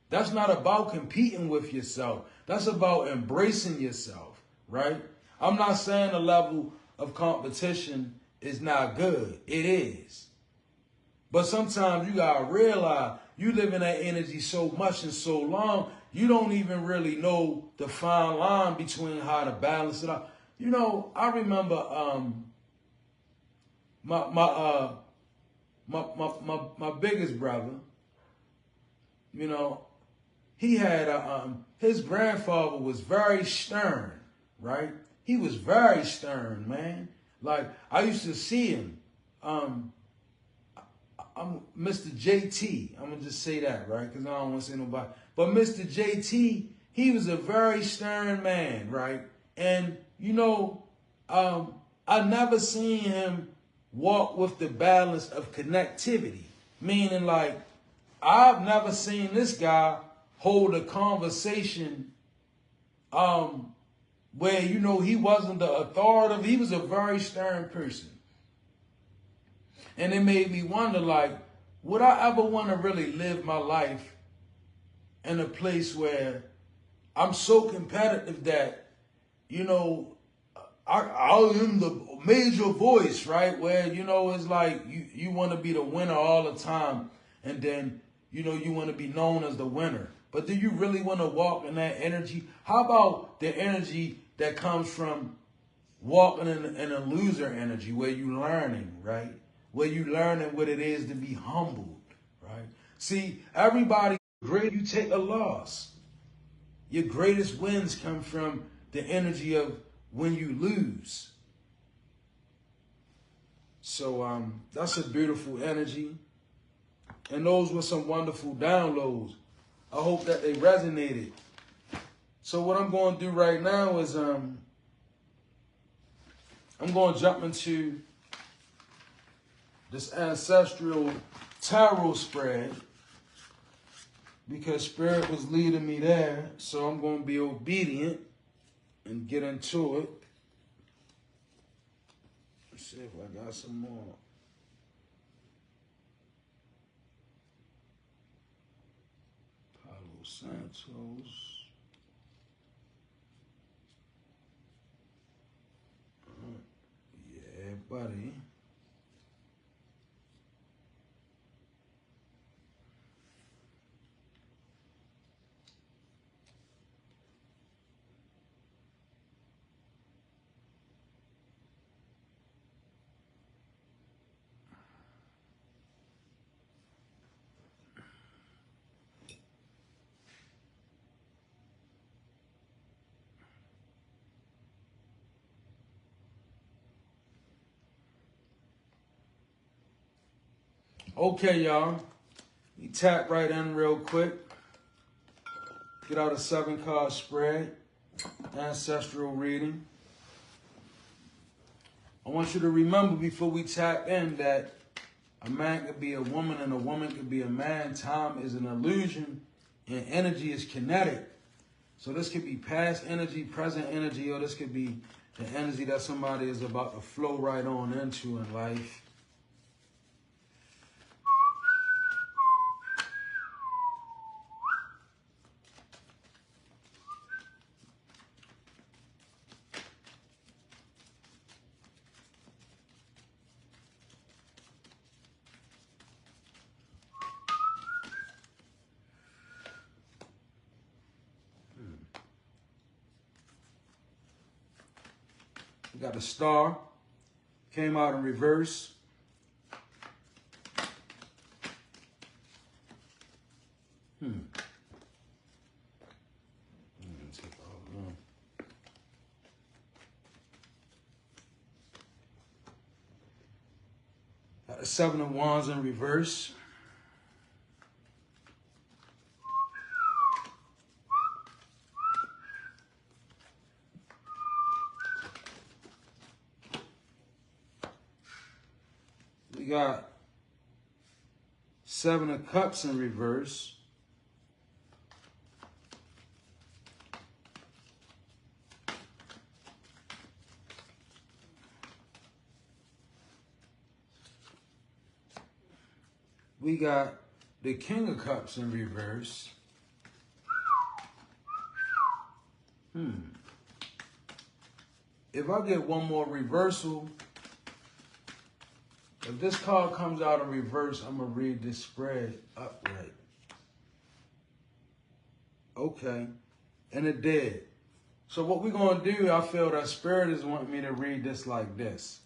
That's not about competing with yourself. That's about embracing yourself, right? I'm not saying the level of competition is not good. It is. But sometimes you got to realize you live in that energy so much and so long, you don't even really know the fine line between how to balance it out. I remember my biggest brother, he had his grandfather was very stern, right? He was very stern, man. Like, I used to see him. I'm Mr. JT. I'm going to just say that, right? Because I don't want to say nobody. But Mr. JT, he was a very stern man, right? And, I never seen him walk with the balance of connectivity. Meaning, like, I've never seen this guy hold a conversation where, he wasn't the authoritative. He was a very stern person. And it made me wonder, like, would I ever want to really live my life in a place where I'm so competitive that, I am the major voice, right? Where, it's like you want to be the winner all the time. And then, you want to be known as the winner. But do you really want to walk in that energy? How about the energy that comes from walking in a loser energy where you're learning, right? Where you learning what it is to be humbled, right? See, everybody, great, you take a loss. Your greatest wins come from the energy of when you lose. So that's a beautiful energy. And those were some wonderful downloads. I hope that they resonated. So what I'm going to do right now is I'm going to jump into this ancestral tarot spread because Spirit was leading me there. So I'm going to be obedient and get into it. Let's see if I got some more. Palo Santos. buddy. Okay, y'all. We tap right in real quick. Get out a 7-card spread. Ancestral reading. I want you to remember before we tap in that a man could be a woman and a woman could be a man. Time is an illusion and energy is kinetic. So this could be past energy, present energy, or this could be the energy that somebody is about to flow right on into in life. We got a star, came out in reverse. Got the 7 of Wands in reverse. We got 7 of Cups in reverse. We got the King of Cups in reverse. If I get one more reversal, if this card comes out in reverse, I'm going to read this spread upright. Okay. And it did. So what we're going to do, I feel that Spirit is wanting me to read this like this.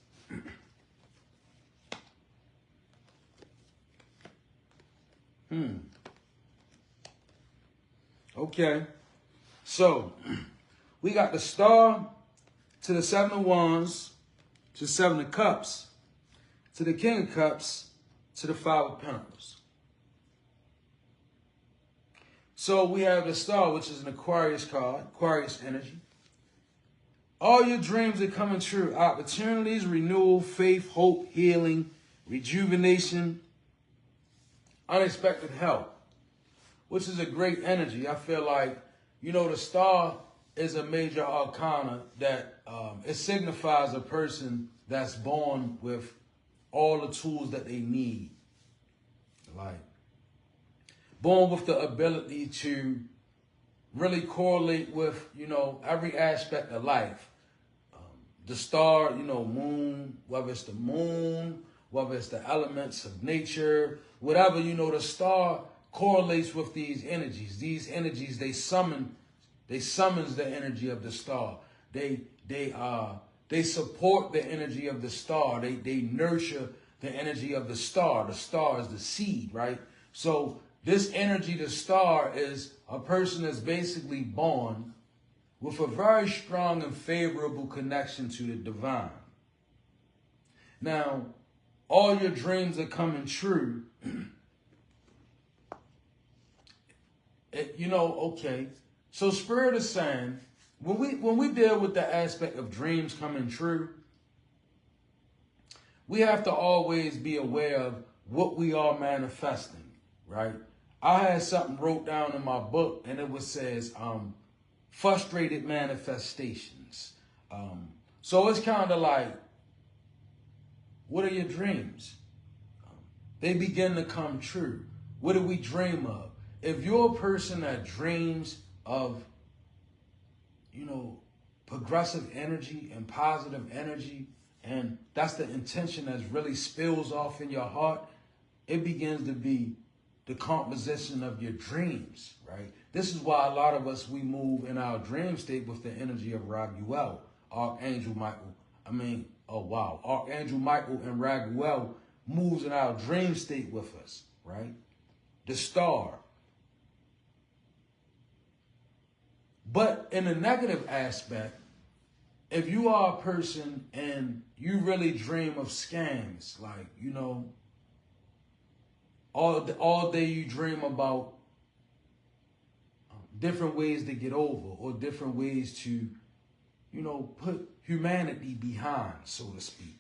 Okay. So we got the Star to the 7 of Wands to 7 of Cups to the King of Cups to the 5 of Pentacles. So we have the Star, which is an Aquarius card, Aquarius energy. All your dreams are coming true. Opportunities, renewal, faith, hope, healing, rejuvenation, unexpected help, which is a great energy. I feel like, you know, the Star is a major arcana that it signifies a person that's born with all the tools that they need. Like, born with the ability to really correlate with, you know, every aspect of life. The star, you know, moon, whether it's the moon, whether it's the elements of nature, whatever, you know, the star correlates with these energies. These energies, they summons the energy of the star. They support the energy of the star. They nurture the energy of the star. The star is the seed, right? So this energy, the star, is a person that's basically born with a very strong and favorable connection to the divine. Now, all your dreams are coming true. You know, okay. So Spirit is saying, when we deal with the aspect of dreams coming true, we have to always be aware of what we are manifesting, right? I had something wrote down in my book, and it says frustrated manifestations. So it's kind of like, what are your dreams? They begin to come true. What do we dream of? If you're a person that dreams of, you know, progressive energy and positive energy and that's the intention that really spills off in your heart, it begins to be the composition of your dreams, right? This is why a lot of us, we move in our dream state with the energy of Raguel, Archangel Michael. Archangel Michael and Raguel moves in our dream state with us, right? The star. But in a negative aspect, if you are a person and you really dream of scams, like, you know, all day you dream about different ways to get over or different ways to, you know, put humanity behind, so to speak.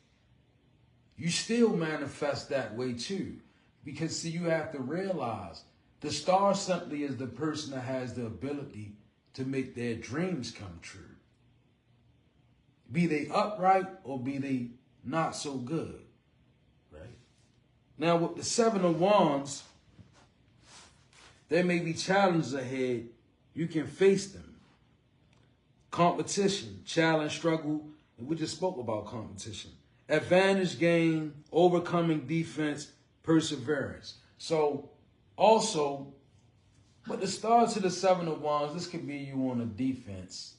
You still manifest that way too. Because, see, you have to realize the star simply is the person that has the ability to make their dreams come true. Be they upright or be they not so good, right? Now, with the Seven of Wands, there may be challenges ahead. You can face them. Competition, challenge, struggle, and we just spoke about competition. Advantage gain, overcoming defense, perseverance. So, also, with the stars to the Seven of Wands, this could be you on a defense.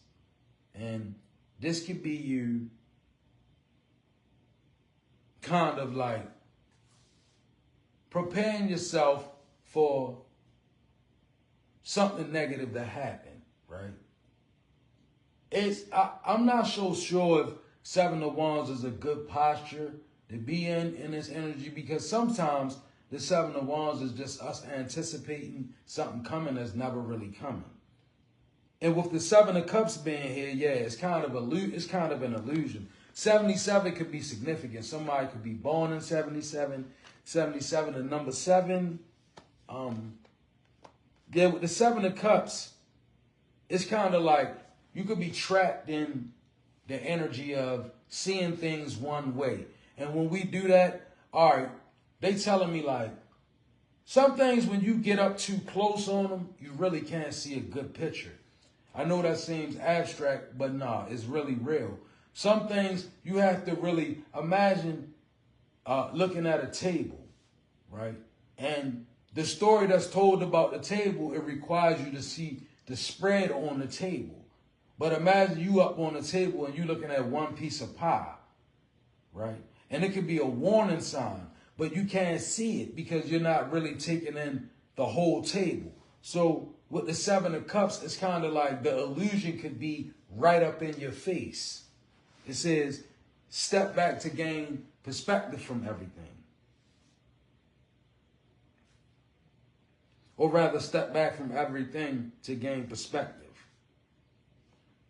And this could be you kind of like preparing yourself for something negative to happen, right? I'm not so sure if Seven of Wands is a good posture to be in this energy, because sometimes the Seven of Wands is just us anticipating something coming that's never really coming. And with the Seven of Cups being here, yeah, it's kind of an illusion. 77 could be significant. Somebody could be born in 77. 77, the number 7. Yeah, with the Seven of Cups, it's kind of like you could be trapped in the energy of seeing things one way. And when we do that, all right, they telling me like, some things when you get up too close on them, you really can't see a good picture. I know that seems abstract, but nah, it's really real. Some things you have to really imagine looking at a table, right? And the story that's told about the table, it requires you to see the spread on the table. But imagine you up on the table and you looking at one piece of pie, right? And it could be a warning sign, but you can't see it because you're not really taking in the whole table. So with the Seven of Cups, it's kind of like the illusion could be right up in your face. It says, step back to gain perspective from everything. Or rather, step back from everything to gain perspective.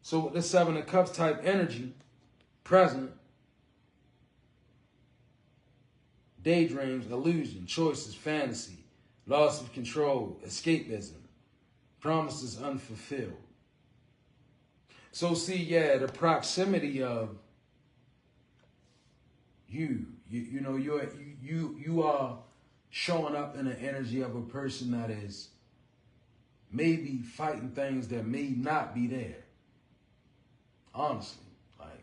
So with the Seven of Cups type energy, present, daydreams, illusion, choices, fantasy, loss of control, escapism, promises unfulfilled. So see, yeah, the proximity of you are showing up in the energy of a person that is maybe fighting things that may not be there. Honestly, like,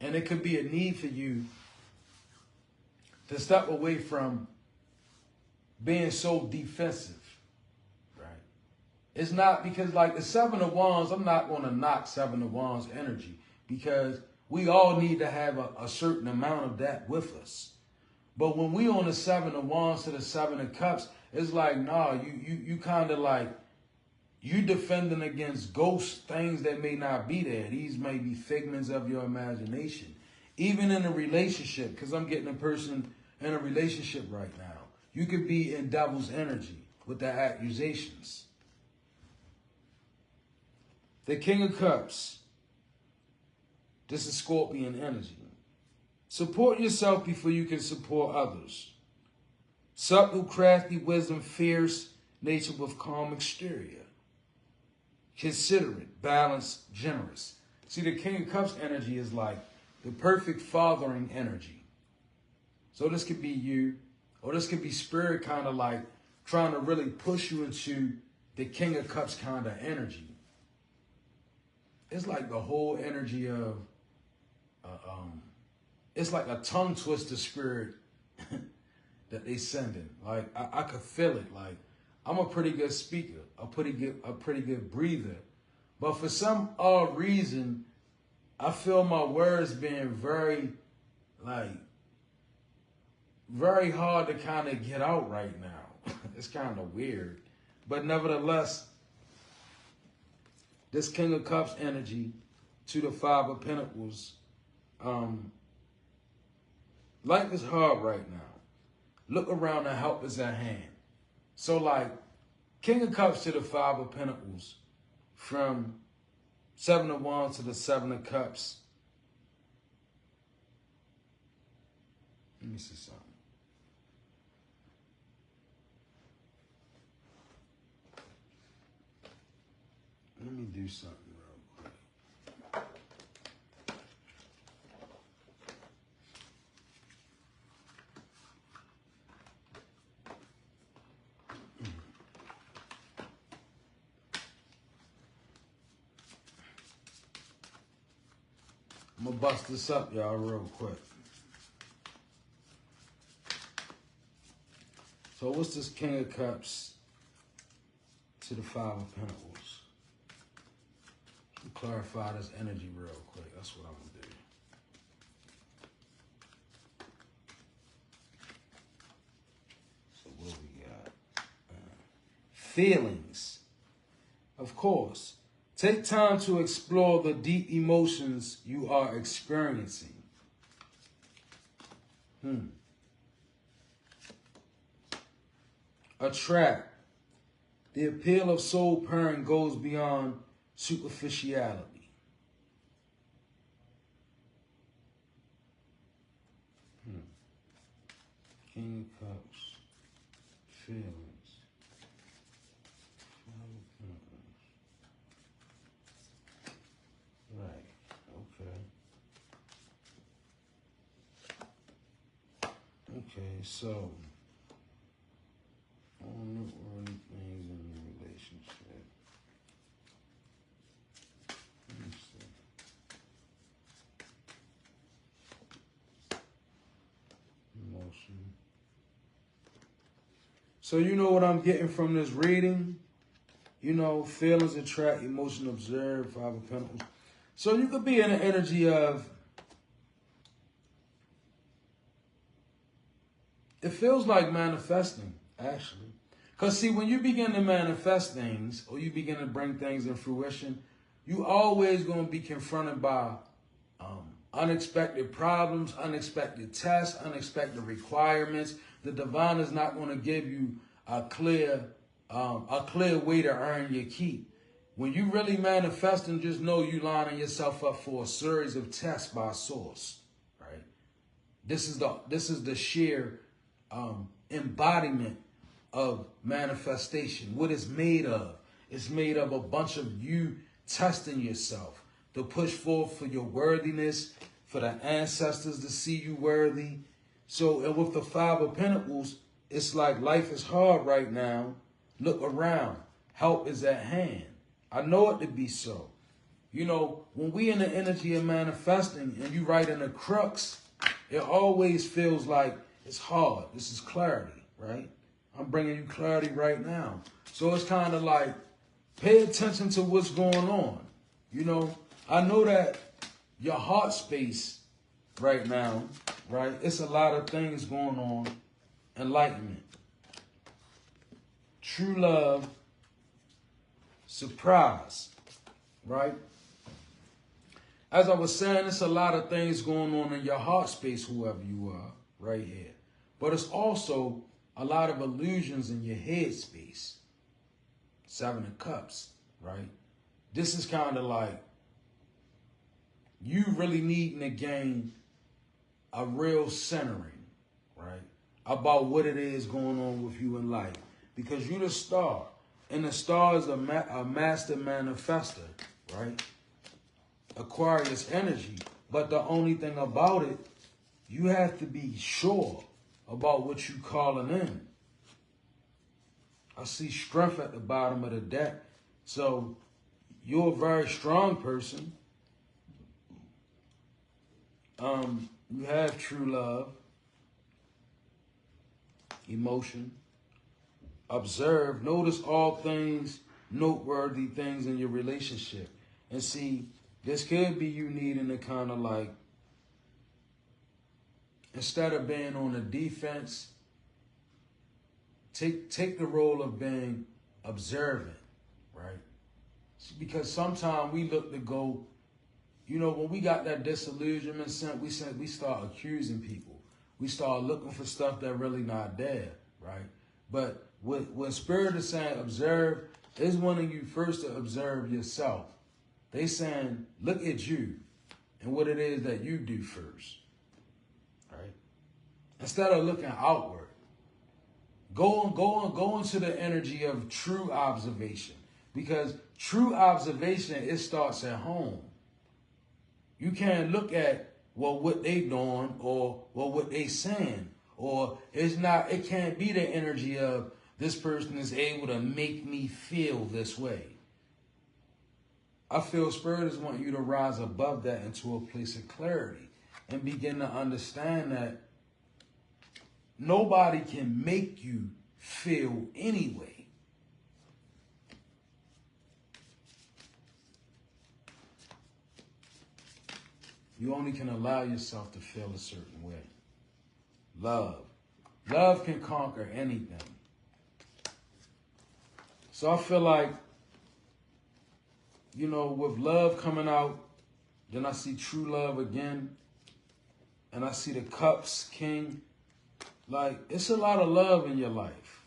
and it could be a need for you to step away from being so defensive, right? It's not because, like, the Seven of Wands, I'm not going to knock Seven of Wands energy, because we all need to have a certain amount of that with us. But when we on the Seven of Wands to the Seven of Cups, it's like, nah, you kind of like, you defending against ghosts, things that may not be there. These may be figments of your imagination. Even in a relationship, because I'm getting a person in a relationship right now. You could be in devil's energy with the accusations. The King of Cups. This is Scorpion energy. Support yourself before you can support others. Subtle, crafty, wisdom, fierce, nature with calm exterior. Considerate, balanced, generous. See, the King of Cups energy is like the perfect fathering energy. So this could be you, or this could be spirit kind of like trying to really push you into the King of Cups kind of energy. It's like the whole energy of it's like a tongue twister spirit that they sending. Like I could feel it. Like I'm a pretty good speaker, a pretty good breather, but for some odd reason, I feel my words being very hard to kind of get out right now. It's kind of weird, but nevertheless, this King of Cups energy to the Five of Pentacles. Life is hard right now. Look around and help is at hand. So like King of Cups to the Five of Pentacles, from Seven of Wands to the Seven of Cups. Let me see something. Let me do something real quick. I'm gonna bust this up, y'all, real quick. So what's this King of Cups to the Five of Pentacles? Clarify this energy real quick. That's what I'm gonna do. So what we got? Feelings. Of course. Take time to explore the deep emotions you are experiencing. Attract. The appeal of soul pairing goes beyond superficiality. King of Cups. Feelings. Right. Okay. Okay, so noteworthy things in the relationship. Emotion. So you know what I'm getting from this reading? You know, feelings attract, emotion observe, Five of Pentacles. So you could be in the energy of, it feels like manifesting, actually. Because see, when you begin to manifest things, or you begin to bring things in fruition, you always going to be confronted by unexpected problems, unexpected tests, unexpected requirements. The divine is not going to give you a clear way to earn your keep. When you really manifesting, just know you lining yourself up for a series of tests by source, right? This is the sheer embodiment of manifestation. What it's made of. It's made of a bunch of you testing yourself to push forth for your worthiness, for the ancestors to see you worthy. So, and with the Five of Pentacles, it's like life is hard right now. Look around. Help is at hand. I know it to be so. You know, when we in the energy of manifesting and you right in the crux, it always feels like it's hard. This is clarity, right? I'm bringing you clarity right now. So it's kind of like, pay attention to what's going on. You know, I know that your heart space right now, right? It's a lot of things going on. Enlightenment. True love. Surprise. Right? As I was saying, it's a lot of things going on in your heart space, whoever you are, right here. But it's also a lot of illusions in your head space. Seven of Cups, right? This is kind of like you really needing to gain a real centering, right? About what it is going on with you in life. Because you're the star. And the star is a master manifester, right? Aquarius energy. But the only thing about it, you have to be sure about what you calling in. I see strength at the bottom of the deck. So you're a very strong person. You have true love, emotion. Observe, notice all things, noteworthy things in your relationship. And see, this could be you needing to kind of like, instead of being on the defense, take the role of being observant, right? Because sometimes we look to go, you know, when we got that disillusionment, we start accusing people. We start looking for stuff that really not there, right? But when Spirit is saying observe, it's wanting you first to observe yourself. They saying, look at you and what it is that you do first, right? Instead of looking outward, go into the energy of true observation, because true observation, it starts at home. You can't look at, well, what they doing or well, what they saying, or it can't be the energy of this person is able to make me feel this way. I feel Spirit is wanting you to rise above that into a place of clarity and begin to understand that nobody can make you feel anyway. You only can allow yourself to feel a certain way. Love. Love can conquer anything. So I feel like, you know, with love coming out, then I see true love again. And I see the cups, king. Like, it's a lot of love in your life.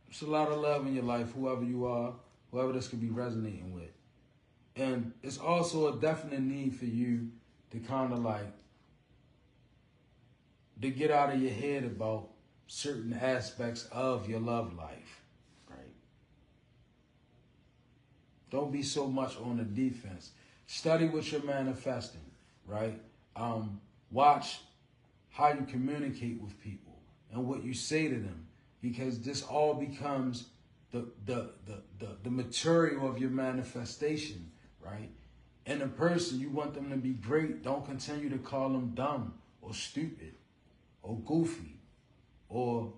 It's a lot of love in your life, whoever you are, whoever this could be resonating with. And it's also a definite need for you to kind of like, to get out of your head about certain aspects of your love life, right? Don't be so much on the defense. Study what you're manifesting, right? Watch how you communicate with people and what you say to them, because this all becomes the material of your manifestation, right? And the person, you want them to be great, don't continue to call them dumb or stupid or goofy or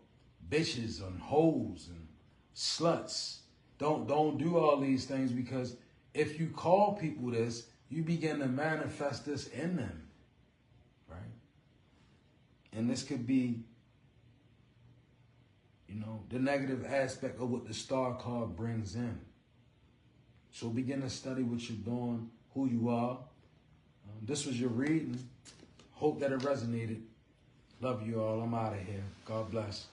bitches and hoes and sluts. Don't do all these things, because if you call people this, you begin to manifest this in them, right? And this could be, you know, the negative aspect of what the star card brings in. So begin to study what you're doing, who you are. This was your reading. Hope that it resonated. Love you all. I'm out of here. God bless.